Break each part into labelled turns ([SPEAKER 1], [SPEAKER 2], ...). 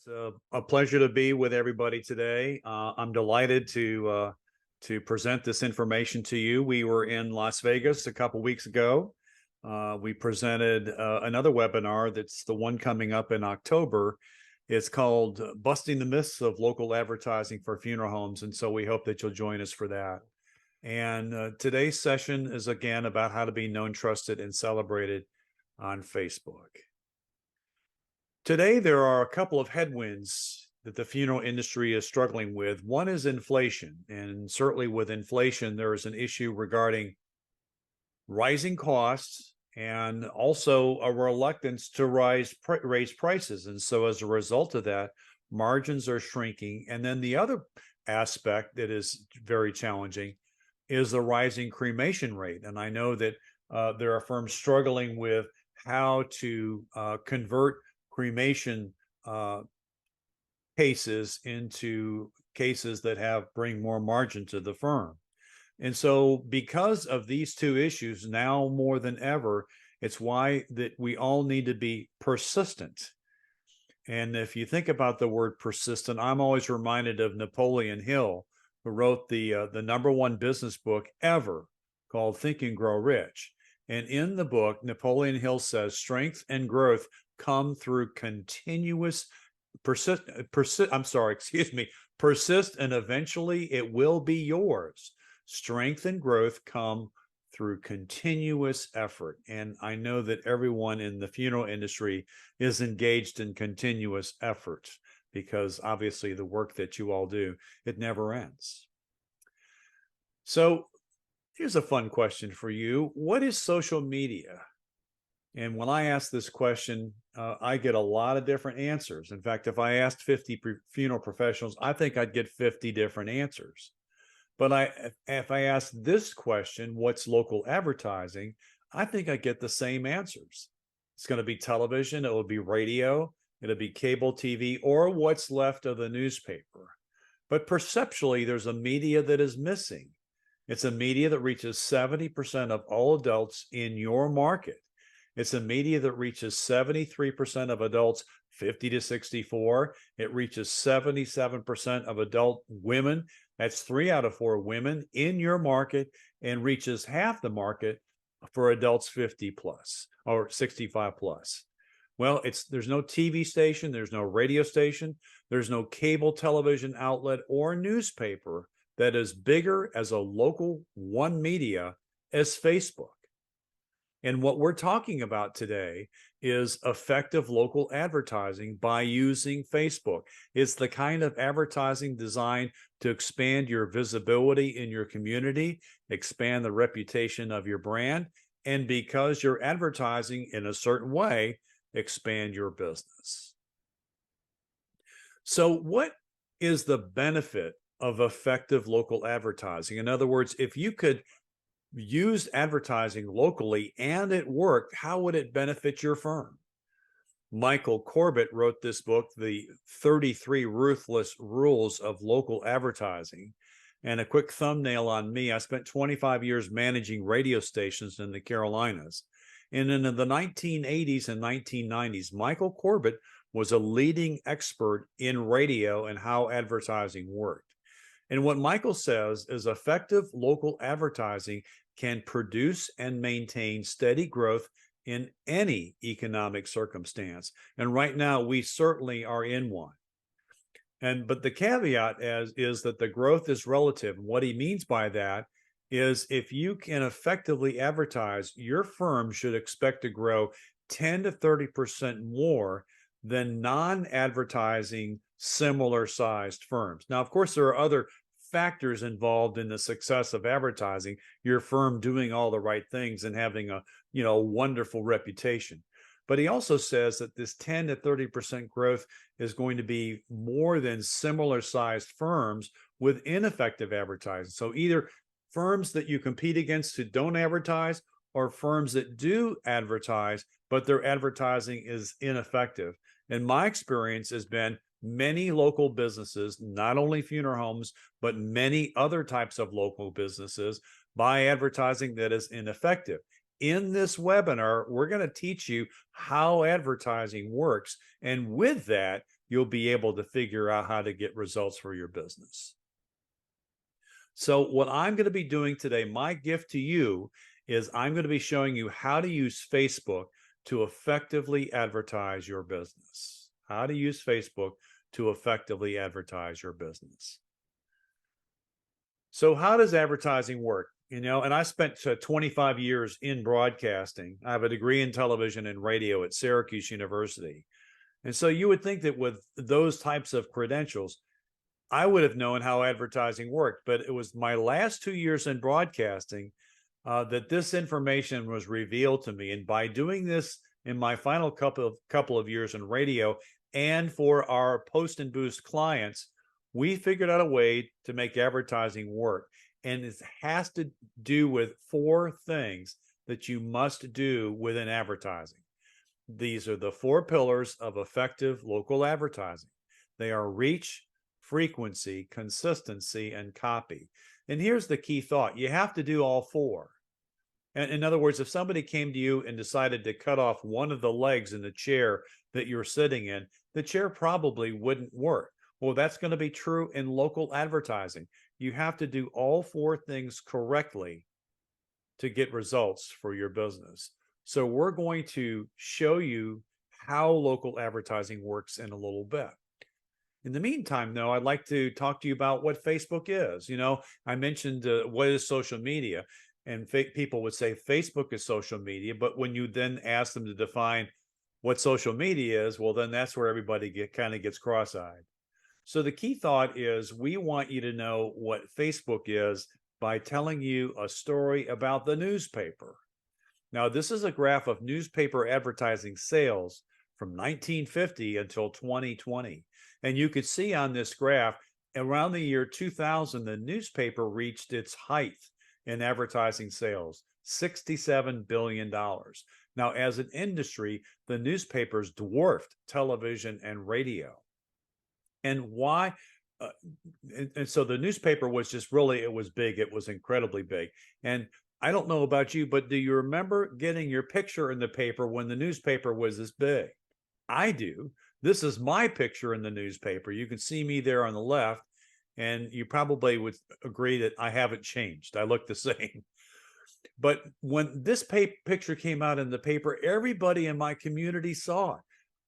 [SPEAKER 1] It's a pleasure to be with everybody today. I'm delighted to present this information to you. We were in Las Vegas a couple weeks ago. We presented another webinar that's the one coming up in October. It's called Busting the Myths of Local Advertising for Funeral Homes. And so we hope that you'll join us for that. And today's session is again about how to be known, trusted, and celebrated on Facebook. Today, there are a couple of headwinds that the funeral industry is struggling with. One is inflation, and certainly with inflation, there is an issue regarding rising costs and also a reluctance to raise prices. And so as a result of that, margins are shrinking. And then the other aspect that is very challenging is the rising cremation rate. And I know that there are firms struggling with how to convert cremation cases into cases that bring more margin to the firm. And so because of these two issues, now more than ever, it's why that we all need to be persistent. And if you think about the word persistent, I'm always reminded of Napoleon Hill, who wrote the #1 business book ever called Think and Grow Rich. And in the book, Napoleon Hill says, strength and growth come through continuous persist, and eventually it will be yours. Strength and growth come through continuous effort. And I know that everyone in the funeral industry is engaged in continuous effort because obviously the work that you all do, it never ends. So here's a fun question for you. What is social media? And when I ask this question, I get a lot of different answers. In fact, if I asked 50 funeral professionals, I think I'd get 50 different answers. But if I ask this question, what's local advertising? I think I get the same answers. It's going to be television, it will be radio, it'll be cable TV, or what's left of the newspaper. But perceptually, there's a media that is missing. It's a media that reaches 70% of all adults in your market. It's a media that reaches 73% of adults 50 to 64. It reaches 77% of adult women. That's 3 out of 4 women in your market, and reaches half the market for adults 50 plus or 65 plus. Well, there's no TV station, there's no radio station, there's no cable television outlet or newspaper that is bigger as a local one media as Facebook. And what we're talking about today is effective local advertising by using Facebook. It's the kind of advertising designed to expand your visibility in your community, expand the reputation of your brand, and because you're advertising in a certain way, expand your business. So what is the benefit of effective local advertising? In other words, if you could use advertising locally and it worked, how would it benefit your firm? Michael Corbett wrote this book, The 33 Ruthless Rules of Local Advertising. And a quick thumbnail on me, I spent 25 years managing radio stations in the Carolinas. And in the 1980s and 1990s, Michael Corbett was a leading expert in radio and how advertising worked. And what Michael says is effective local advertising can produce and maintain steady growth in any economic circumstance. And right now, we certainly are in one. But the caveat is that the growth is relative. And what he means by that is if you can effectively advertise, your firm should expect to grow 10 to 30% more than non-advertising similar sized firms. Now, of course, there are other factors involved in the success of advertising, your firm doing all the right things and having a wonderful reputation. But he also says that this 10 to 30% growth is going to be more than similar sized firms with ineffective advertising. So either firms that you compete against who don't advertise, or firms that do advertise, but their advertising is ineffective. And my experience has been many local businesses, not only funeral homes, but many other types of local businesses, buy advertising that is ineffective. In this webinar, we're going to teach you how advertising works. And with that, you'll be able to figure out how to get results for your business. So what I'm going to be doing today, my gift to you, is I'm going to be showing you how to use Facebook to effectively advertise your business. How to use Facebook to effectively advertise your business. So how does advertising work? And I spent 25 years in broadcasting. I have a degree in television and radio at Syracuse University. And so you would think that with those types of credentials, I would have known how advertising worked, but it was my last 2 years in broadcasting that this information was revealed to me. And by doing this in my final couple of years in radio and for our Post and Boost clients, we figured out a way to make advertising work. And it has to do with 4 things that you must do within advertising. These are the 4 pillars of effective local advertising. They are reach, frequency, consistency, and copy. And here's the key thought. You have to do all 4. And in other words, if somebody came to you and decided to cut off one of the legs in the chair that you're sitting in, the chair probably wouldn't work. Well, that's going to be true in local advertising. You have to do all 4 things correctly to get results for your business. So we're going to show you how local advertising works in a little bit. In the meantime, though, I'd like to talk to you about what Facebook is. I mentioned what is social media, and people would say Facebook is social media. But when you then ask them to define what social media is, well, then that's where everybody kind of gets cross-eyed. So the key thought is we want you to know what Facebook is by telling you a story about the newspaper. Now, this is a graph of newspaper advertising sales from 1950 until 2020. And you could see on this graph, around the year 2000, the newspaper reached its height in advertising sales, $67 billion. Now, as an industry, the newspapers dwarfed television and radio. And why? And so the newspaper was just really, it was big. It was incredibly big. And I don't know about you, but do you remember getting your picture in the paper when the newspaper was this big? I do. This is my picture in the newspaper. You can see me there on the left, and you probably would agree that I haven't changed. I look the same. But when this picture came out in the paper, everybody in my community saw it.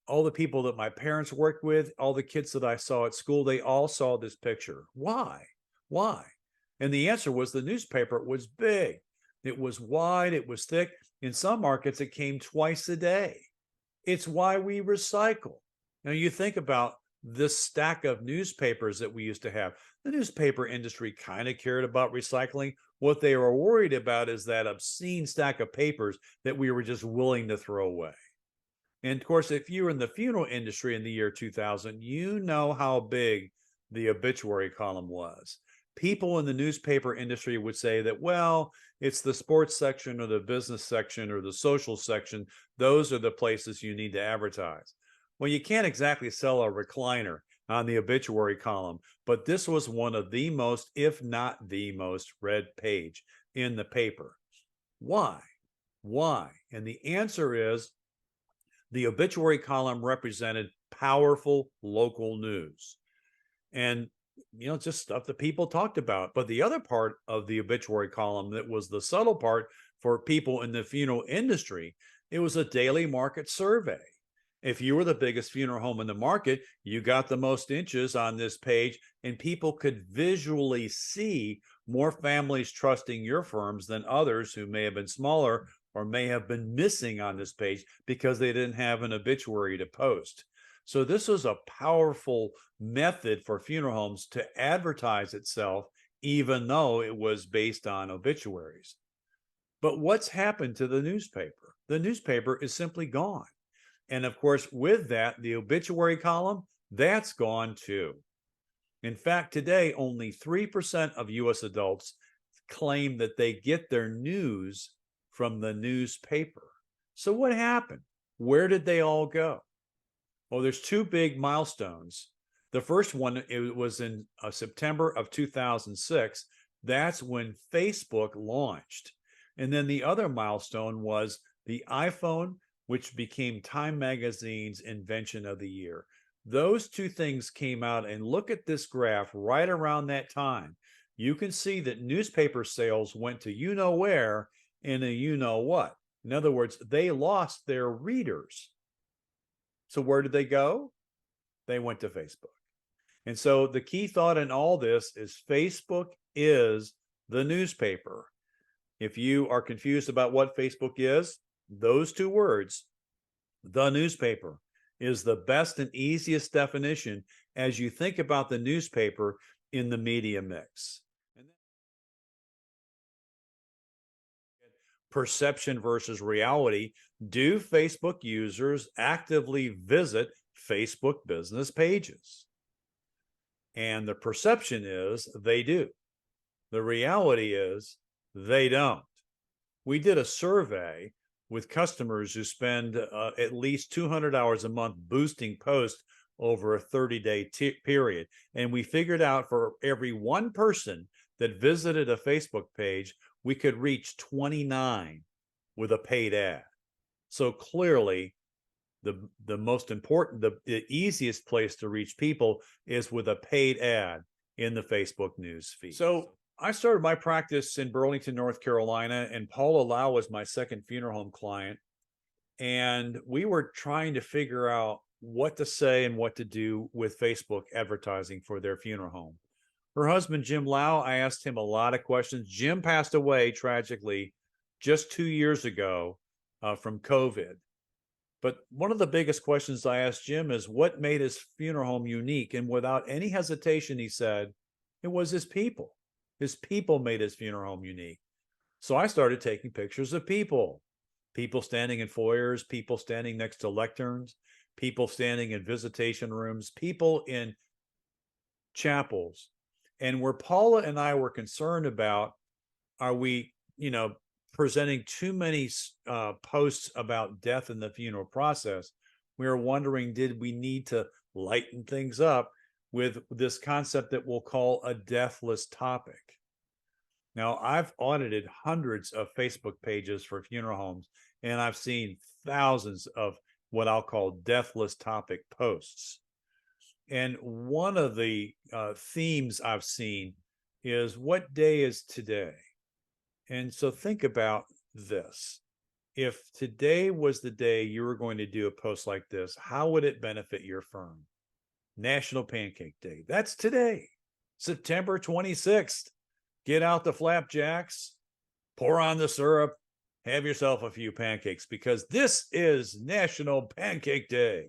[SPEAKER 1] All the people that my parents worked with, all the kids that I saw at school, they all saw this picture. Why? Why? And the answer was the newspaper was big. It was wide. It was thick. In some markets, it came twice a day. It's why we recycle. Now, you think about this stack of newspapers that we used to have. The newspaper industry kind of cared about recycling. What they were worried about is that obscene stack of papers that we were just willing to throw away. And of course, if you're in the funeral industry in the year 2000, you know how big the obituary column was. People in the newspaper industry would say that, well, it's the sports section or the business section or the social section. Those are the places you need to advertise. Well, you can't exactly sell a recliner on the obituary column, but this was one of the most, if not the most, read page in the paper. Why? Why? And the answer is the obituary column represented powerful local news. And just stuff that people talked about. But the other part of the obituary column that was the subtle part for people in the funeral industry, it was a daily market survey. If you were the biggest funeral home in the market, you got the most inches on this page, and people could visually see more families trusting your firms than others who may have been smaller or may have been missing on this page because they didn't have an obituary to post. So this was a powerful method for funeral homes to advertise itself, even though it was based on obituaries. But what's happened to the newspaper? The newspaper is simply gone. And of course, with that, the obituary column, that's gone too. In fact, today, only 3% of US adults claim that they get their news from the newspaper. So what happened? Where did they all go? Well, there's 2 big milestones. The first one, it was in September of 2006. That's when Facebook launched. And then the other milestone was the iPhone, which became Time Magazine's invention of the year. Those two things came out, and look at this graph right around that time. You can see that newspaper sales went to you know where and a you know what. In other words, they lost their readers. So where did they go? They went to Facebook. And so the key thought in all this is Facebook is the newspaper. If you are confused about what Facebook is, those two words, the newspaper, is the best and easiest definition as you think about the newspaper in the media mix. Perception versus reality. Do Facebook users actively visit Facebook business pages? And the perception is they do. The reality is they don't. We did a survey with customers who spend at least 200 hours a month boosting posts over a 30-day period. And we figured out for every one person that visited a Facebook page, we could reach 29 with a paid ad. So clearly, the most important, the easiest place to reach people is with a paid ad in the Facebook news feed. So I started my practice in Burlington, North Carolina, and Paula Lau was my second funeral home client. And we were trying to figure out what to say and what to do with Facebook advertising for their funeral home. Her husband, Jim Lau, I asked him a lot of questions. Jim passed away tragically just 2 years ago from COVID. But one of the biggest questions I asked Jim is what made his funeral home unique? And without any hesitation, he said, it was his people. His people made his funeral home unique. So I started taking pictures of people standing in foyers, people standing next to lecterns, people standing in visitation rooms, people in chapels. And where Paula and I were concerned about, are we, presenting too many posts about death in the funeral process? We were wondering, did we need to lighten things up with this concept that we'll call a deathless topic? Now, I've audited hundreds of Facebook pages for funeral homes, and I've seen thousands of what I'll call deathless topic posts. And one of the themes I've seen is, what day is today? And so think about this. If today was the day you were going to do a post like this, how would it benefit your firm? National Pancake Day. That's today, September 26th. Get out the flapjacks, pour on the syrup, have yourself a few pancakes, because this is National Pancake Day.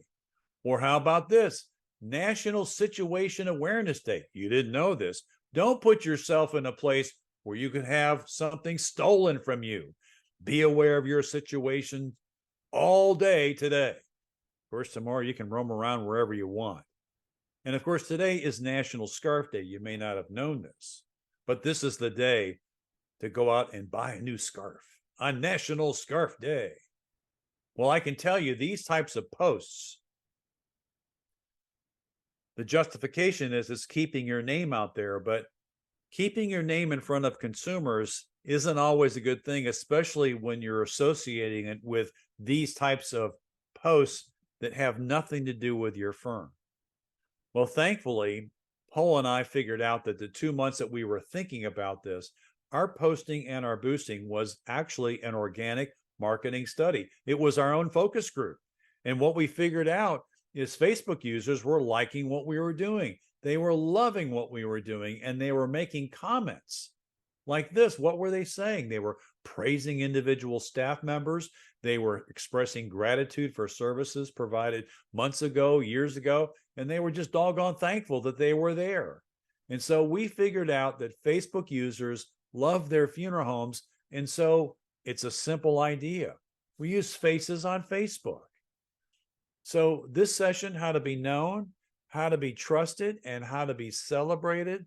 [SPEAKER 1] Or how about this? National Situation Awareness Day. You didn't know this. Don't put yourself in a place where you could have something stolen from you. Be aware of your situation all day today. Of course, tomorrow you can roam around wherever you want. And of course, today is National Scarf Day. You may not have known this, but this is the day to go out and buy a new scarf on National Scarf Day. Well, I can tell you these types of posts, the justification is it's keeping your name out there, but keeping your name in front of consumers isn't always a good thing, especially when you're associating it with these types of posts that have nothing to do with your firm. Well, thankfully, Paul and I figured out that the 2 months that we were thinking about this, our posting and our boosting was actually an organic marketing study. It was our own focus group. And what we figured out is Facebook users were liking what we were doing. They were loving what we were doing, and they were making comments like this. What were they saying? They were praising individual staff members. They were expressing gratitude for services provided months ago, years ago, and they were just doggone thankful that they were there. And so we figured out that Facebook users love their funeral homes, and so it's a simple idea. We use faces on Facebook. So this session, how to be known, how to be trusted, and how to be celebrated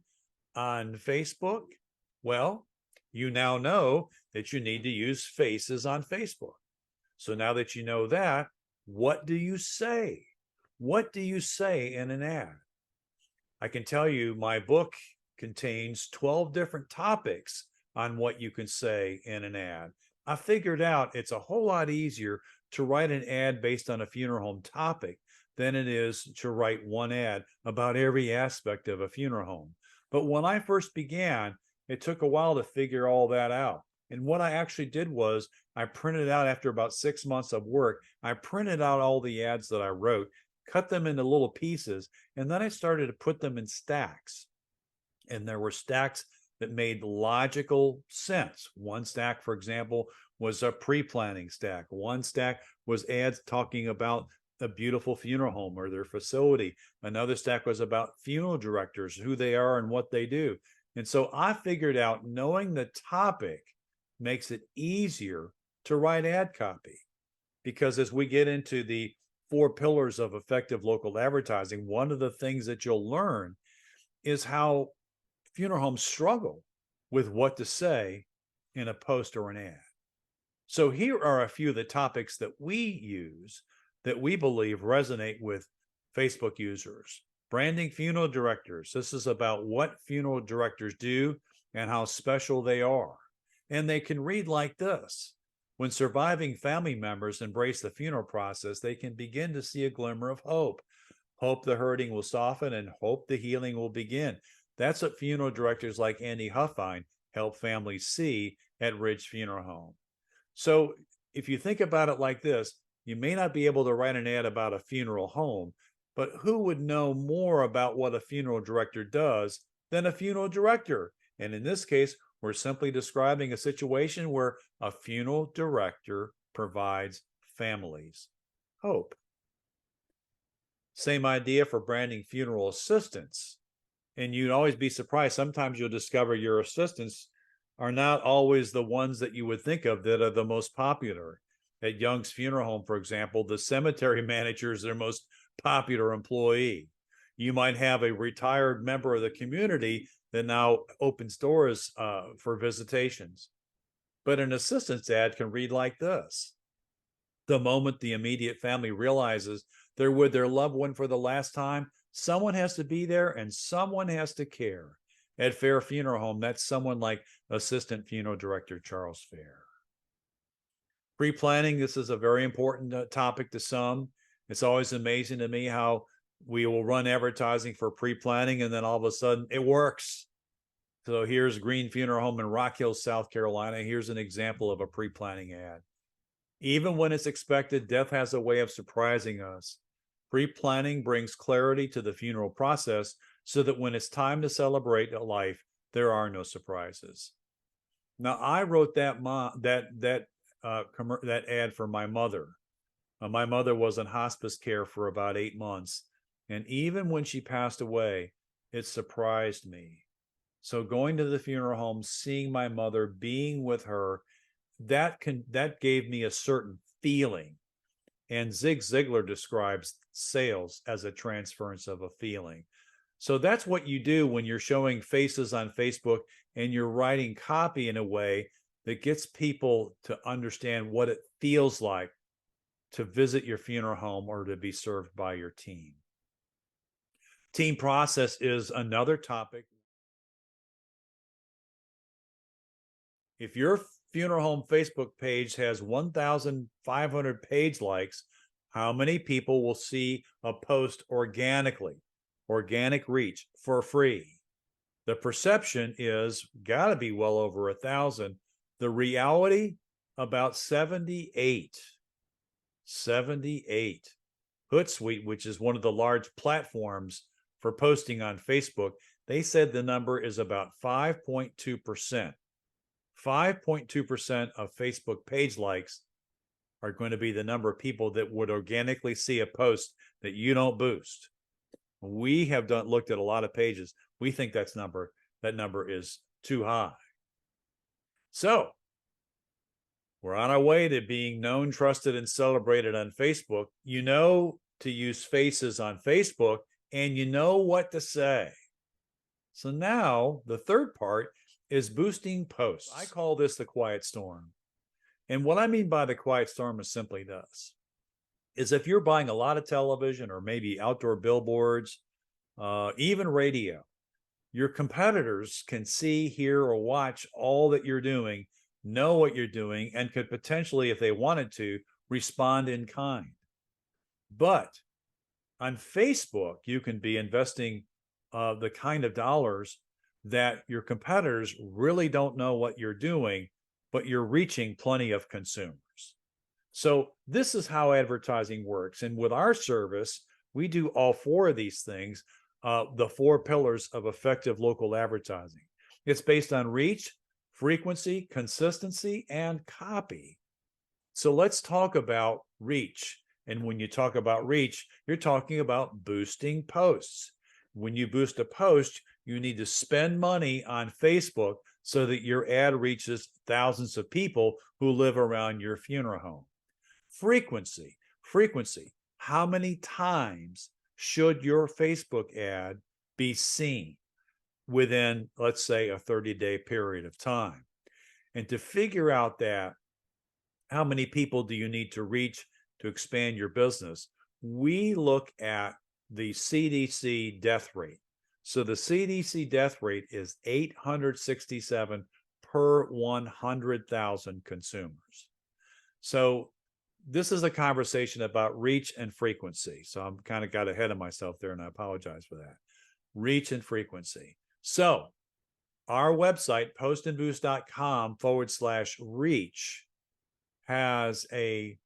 [SPEAKER 1] on Facebook. Well, you now know that you need to use faces on Facebook. So now that you know that, what do you say? What do you say in an ad? I can tell you my book contains 12 different topics on what you can say in an ad. I figured out it's a whole lot easier to write an ad based on a funeral home topic than it is to write one ad about every aspect of a funeral home. But when I first began, it took a while to figure all that out. And what I actually did was I printed out, after about 6 months of work, I printed out all the ads that I wrote, cut them into little pieces, and then I started to put them in stacks. And there were stacks that made logical sense. One stack, for example, was a pre-planning stack. One stack was ads talking about a beautiful funeral home or their facility. Another stack was about funeral directors, who they are and what they do. And so I figured out knowing the topic makes it easier to write ad copy. Because as we get into the 4 pillars of effective local advertising, one of the things that you'll learn is how funeral homes struggle with what to say in a post or an ad. So here are a few of the topics that we use that we believe resonate with Facebook users. Branding funeral directors. This is about what funeral directors do and how special they are. And they can read like this. When surviving family members embrace the funeral process, they can begin to see a glimmer of hope. Hope the hurting will soften and hope the healing will begin. That's what funeral directors like Andy Huffine help families see at Ridge Funeral Home. So if you think about it like this, you may not be able to write an ad about a funeral home, but who would know more about what a funeral director does than a funeral director? And in this case, we're simply describing a situation where a funeral director provides families hope. Same idea for branding funeral assistants. And you'd always be surprised. Sometimes you'll discover your assistants are not always the ones that you would think of that are the most popular. At Young's Funeral Home, for example, the cemetery manager is their most popular employee. You might have a retired member of the community that now opens doors for visitations. But an assistance ad can read like this. The moment the immediate family realizes they're with their loved one for the last time, someone has to be there and someone has to care. At Fair Funeral Home, that's someone like Assistant Funeral Director Charles Fair. Pre-planning, this is a very important topic to some. It's always amazing to me how we will run advertising for pre-planning and then all of a sudden it works. So here's Green Funeral Home in Rock Hill, South Carolina. Here's an example of a pre-planning ad. Even when it's expected, death has a way of surprising us. Pre-planning brings clarity to the funeral process so that when it's time to celebrate a life, there are no surprises. Now, I wrote that ad for my mother. My mother was in hospice care for about 8 months. And even when she passed away, it surprised me. So going to the funeral home, seeing my mother, being with her, that gave me a certain feeling. And Zig Ziglar describes sales as a transference of a feeling. So that's what you do when you're showing faces on Facebook and you're writing copy in a way that gets people to understand what it feels like to visit your funeral home or to be served by your team. Team process is another topic. If your funeral home Facebook page has 1,500 page likes, how many people will see a post organically? Organic reach for free. The perception is got to be well over 1,000. The reality, about 78. 78. Hootsuite, which is one of the large platforms for posting on Facebook, they said the number is about 5.2%. 5.2% of Facebook page likes are going to be the number of people that would organically see a post that you don't boost. We have looked at a lot of pages. We think that number is too high. So we're on our way to being known, trusted, and celebrated on Facebook. You know to use faces on Facebook, and you know what to say. So now the third part is boosting posts. I call this the quiet storm. And what I mean by the quiet storm is simply this, is if you're buying a lot of television or maybe outdoor billboards, even radio, your competitors can see, hear, or watch all that you're doing, know what you're doing, and could potentially, if they wanted to, respond in kind. But on Facebook, you can be investing the kind of dollars that your competitors really don't know what you're doing, but you're reaching plenty of consumers. So this is how advertising works. And with our service, we do all four of these things, the four pillars of effective local advertising. It's based on reach, frequency, consistency, and copy. So let's talk about reach. And when you talk about reach, you're talking about boosting posts. When you boost a post, you need to spend money on Facebook so that your ad reaches thousands of people who live around your funeral home. Frequency. How many times should your Facebook ad be seen within, let's say, a 30-day period of time? And to figure out that, how many people do you need to reach to expand your business? We look at the CDC death rate. So the CDC death rate is 867 per 100,000 consumers. So this is a conversation about reach and frequency. So I'm kind of got ahead of myself there, and I apologize for that. Reach and frequency. So our website, postandboost.com/reach, has a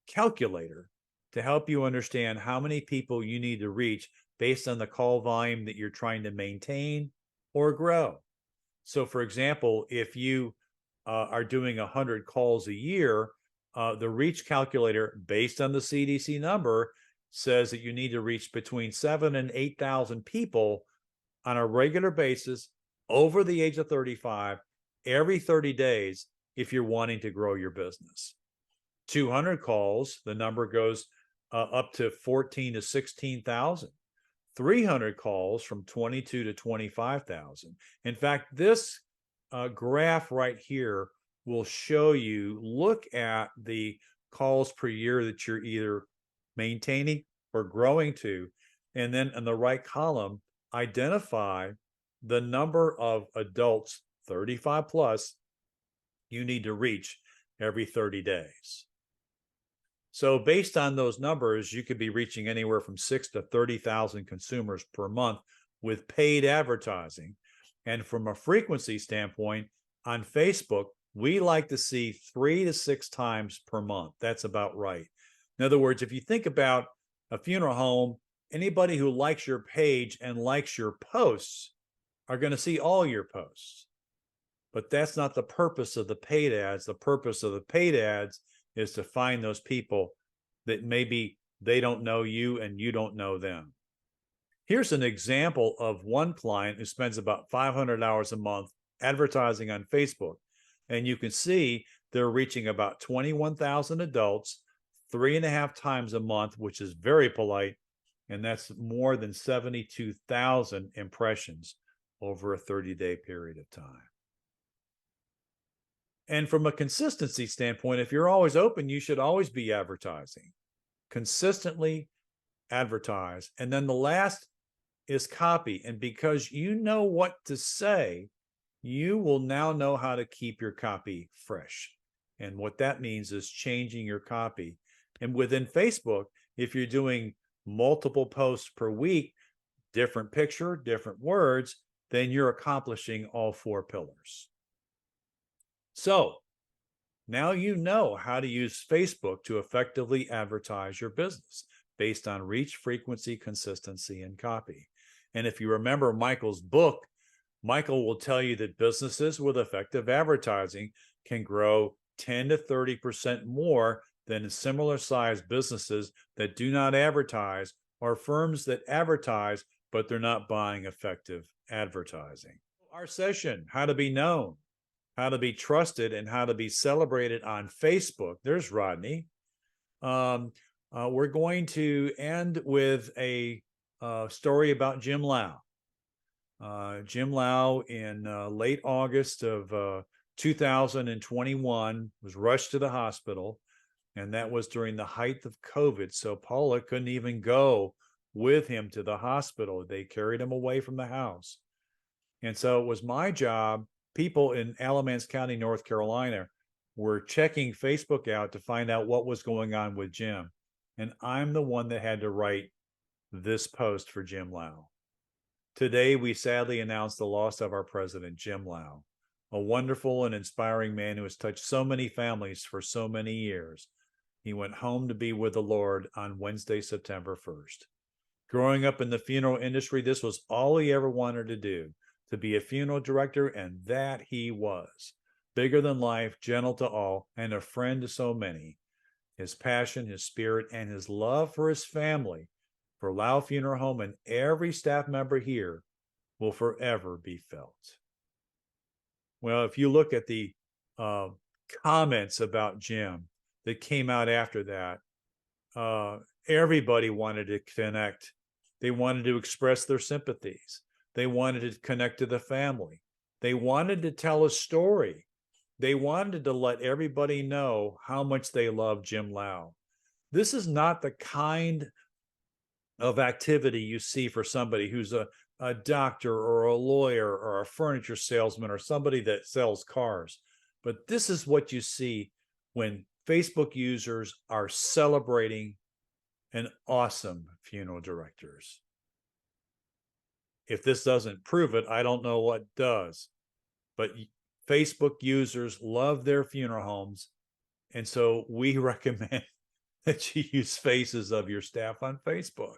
[SPEAKER 1] calculator to help you understand how many people you need to reach based on the call volume that you're trying to maintain or grow. So for example, if you are doing 100 calls a year, the reach calculator, based on the CDC number, says that you need to reach between 7,000 and 8,000 people on a regular basis over the age of 35 every 30 days if you're wanting to grow your business. 200 calls, the number goes up to 14,000 to 16,000. 300 calls from 22 to 25,000. In fact, this graph right here will show you, look at the calls per year that you're either maintaining or growing to, and then in the right column, identify the number of adults 35 plus you need to reach every 30 days. So based on those numbers, you could be reaching anywhere from 6,000 to 30,000 consumers per month with paid advertising. And from a frequency standpoint, on Facebook, we like to see 3 to 6 times per month. That's about right. In other words, if you think about a funeral home, anybody who likes your page and likes your posts are going to see all your posts. But that's not the purpose of the paid ads. The purpose of the paid ads is to find those people that maybe they don't know you and you don't know them. Here's an example of one client who spends about $500 a month advertising on Facebook. And you can see they're reaching about 21,000 adults, 3.5 times a month, which is very polite. And that's more than 72,000 impressions over a 30-day period of time. And from a consistency standpoint, if you're always open, you should always be advertising. Consistently advertise. And then the last is copy. And because you know what to say, you will now know how to keep your copy fresh. And what that means is changing your copy. And within Facebook, if you're doing multiple posts per week, different picture, different words, then you're accomplishing all 4 pillars. So now you know how to use Facebook to effectively advertise your business based on reach, frequency, consistency, and copy. And if you remember Michael's book, Michael will tell you that businesses with effective advertising can grow 10 to 30% more than similar sized businesses that do not advertise, or firms that advertise, but they're not buying effective advertising. Our session, how to be known, how to be trusted, and how to be celebrated on Facebook. There's Rodney. We're going to end with a story about Jim Lau. Jim Lau in late August of 2021 was rushed to the hospital, and that was during the height of COVID. So Paula couldn't even go with him to the hospital. They carried him away from the house. And so it was my job. People in Alamance County, North Carolina, were checking Facebook out to find out what was going on with Jim. And I'm the one that had to write this post for Jim Lau. Today, we sadly announce the loss of our president, Jim Lau, a wonderful and inspiring man who has touched so many families for so many years. He went home to be with the Lord on Wednesday, September 1st. Growing up in the funeral industry, this was all he ever wanted to do, to be a funeral director, and that he was. Bigger than life, gentle to all, and a friend to so many. His passion, his spirit, and his love for his family, for Lau Funeral Home and every staff member here, will forever be felt. Well, if you look at the comments about Jim that came out after that, everybody wanted to connect. They wanted to express their sympathies. They wanted to connect to the family. They wanted to tell a story. They wanted to let everybody know how much they love Jim Lau. This is not the kind of activity you see for somebody who's a doctor or a lawyer or a furniture salesman or somebody that sells cars. But this is what you see when Facebook users are celebrating an awesome funeral directors. If this doesn't prove it, I don't know what does. But Facebook users love their funeral homes. And so we recommend that you use faces of your staff on Facebook.